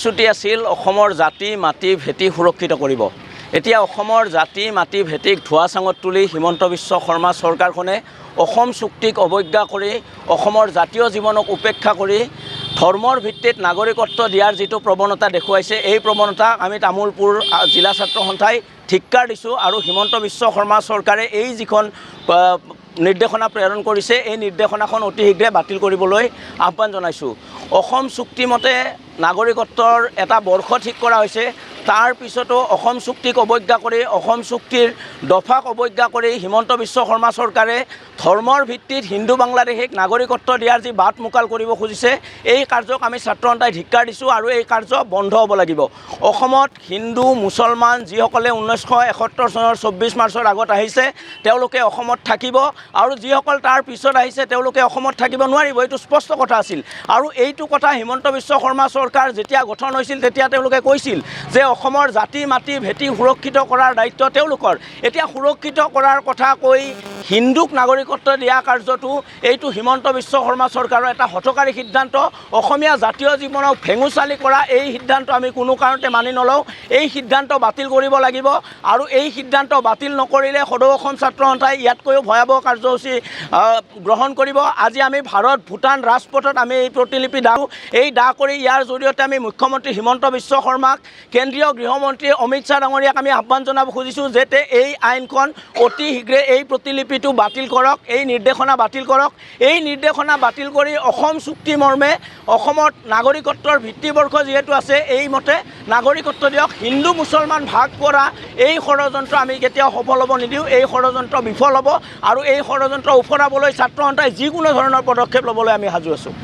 প্ৰতিশ্ৰুতি আছিল অসমৰ জাতি মাটি ভেটি সুৰক্ষিত কৰিব। এতিয়া অসমৰ জাতি মাটি ভেটিক ধোঁৱা চাঙত তুলি হিমন্ত বিশ্ব শৰ্মা চৰকাৰখনে অসম চুক্তিক অৱজ্ঞা কৰি অসমৰ জাতীয় জীৱনক উপেক্ষা কৰি ধৰ্মৰ ভিত্তিত নাগৰিকত্ব দিয়াৰ যিটো প্ৰৱণতা দেখুৱাইছে, এই প্ৰৱণতাক আমি তামোলপুৰ জিলা ছাত্ৰ সন্থাই ধিক্কাৰ দিছোঁ আৰু হিমন্ত বিশ্ব শৰ্মা চৰকাৰে এই যিখন নিৰ্দেশনা প্ৰেৰণ কৰিছে, এই নিৰ্দেশনাখন অতি শীঘ্ৰে বাতিল কৰিবলৈ আহ্বান জনাইছোঁ। অসম চুক্তিমতে নাগৰিকত্বৰ এটা বৰ্ষ ঠিক কৰা হৈছে, তাৰ পিছতো অসম চুক্তিক অৱজ্ঞা কৰি অসম চুক্তিৰ দফাক অৱজ্ঞা কৰি হিমন্ত বিশ্ব শৰ্মা চৰকাৰে ধৰ্মৰ ভিত্তিত হিন্দু বাংলাদেশীক নাগৰিকত্ব দিয়াৰ যি বাট মুকল কৰিব খুজিছে, এই কাৰ্যক আমি ছাত্ৰ সন্থাই ধিক্কাৰ দিছোঁ আৰু এই কাৰ্য বন্ধ হ'ব লাগিব। অসমত হিন্দু মুছলমান যিসকলে 1971 চনৰ 24 মাৰ্চৰ আগত আহিছে তেওঁলোকে অসমত থাকিব আৰু যিসকল তাৰ পিছত আহিছে তেওঁলোকে অসমত থাকিব নোৱাৰিব, এইটো স্পষ্ট কথা আছিল। আৰু এইটো কথা হিমন্ত বিশ্ব শৰ্মা চৰকাৰ যেতিয়া গঠন হৈছিল তেতিয়া তেওঁলোকে কৈছিল যে অসমৰ জাতি মাটি ভেটি সুৰক্ষিত কৰাৰ দায়িত্ব তেওঁলোকৰ। এতিয়া সুৰক্ষিত কৰাৰ কথা কৈ হিন্দুক নাগৰিকত্ব দিয়া কাৰ্যটো এইটো হিমন্ত বিশ্ব শৰ্মা চৰকাৰৰ এটা হঠকাৰী সিদ্ধান্ত। অসমীয়া জাতীয় জীৱনক ভেঙুচালি কৰা এই সিদ্ধান্ত আমি কোনো কাৰণতে মানি নলওঁ। এই সিদ্ধান্ত বাতিল কৰিব লাগিব আৰু এই সিদ্ধান্ত বাতিল নকৰিলে সদৌ অসম ছাত্ৰ সন্থাই ইয়াতকৈও ভয়াৱহ কাৰ্যসূচী গ্ৰহণ কৰিব। আজি আমি ভাৰত ভূটান ৰাজপথত আমি এই প্ৰতিলিপি দাওঁ, এই দা কৰি ইয়াৰ জৰিয়তে আমি মুখ্যমন্ত্ৰী হিমন্ত বিশ্ব শৰ্মাক, কেন্দ্ৰীয় গৃহমন্ত্ৰী অমিত শ্বাহ ডাঙৰীয়াক আমি আহ্বান জনাব খুজিছোঁ যাতে এই আইনখন অতি শীঘ্ৰে এই প্ৰতিলিপিটো বাতিল কৰক, এই নিৰ্দেশনা বাতিল কৰক। এই নিৰ্দেশনা বাতিল কৰি অসম চুক্তি মৰ্মে অসমত নাগৰিকত্বৰ ভিত্তিবৰ্ষ যিহেতু আছে, এই মতে নাগৰিকত্ব দিয়ক। হিন্দু মুছলমান ভাগ কৰা এই ষড়যন্ত্ৰ আমি কেতিয়াও সফল হ'ব নিদিওঁ। এই ষড়যন্ত্ৰ বিফল হ'ব আৰু এই ষড়যন্ত্ৰ উফৰাবলৈ ছাত্ৰ সন্থাই যিকোনো ধৰণৰ পদক্ষেপ ল'বলৈ আমি সাজু আছোঁ।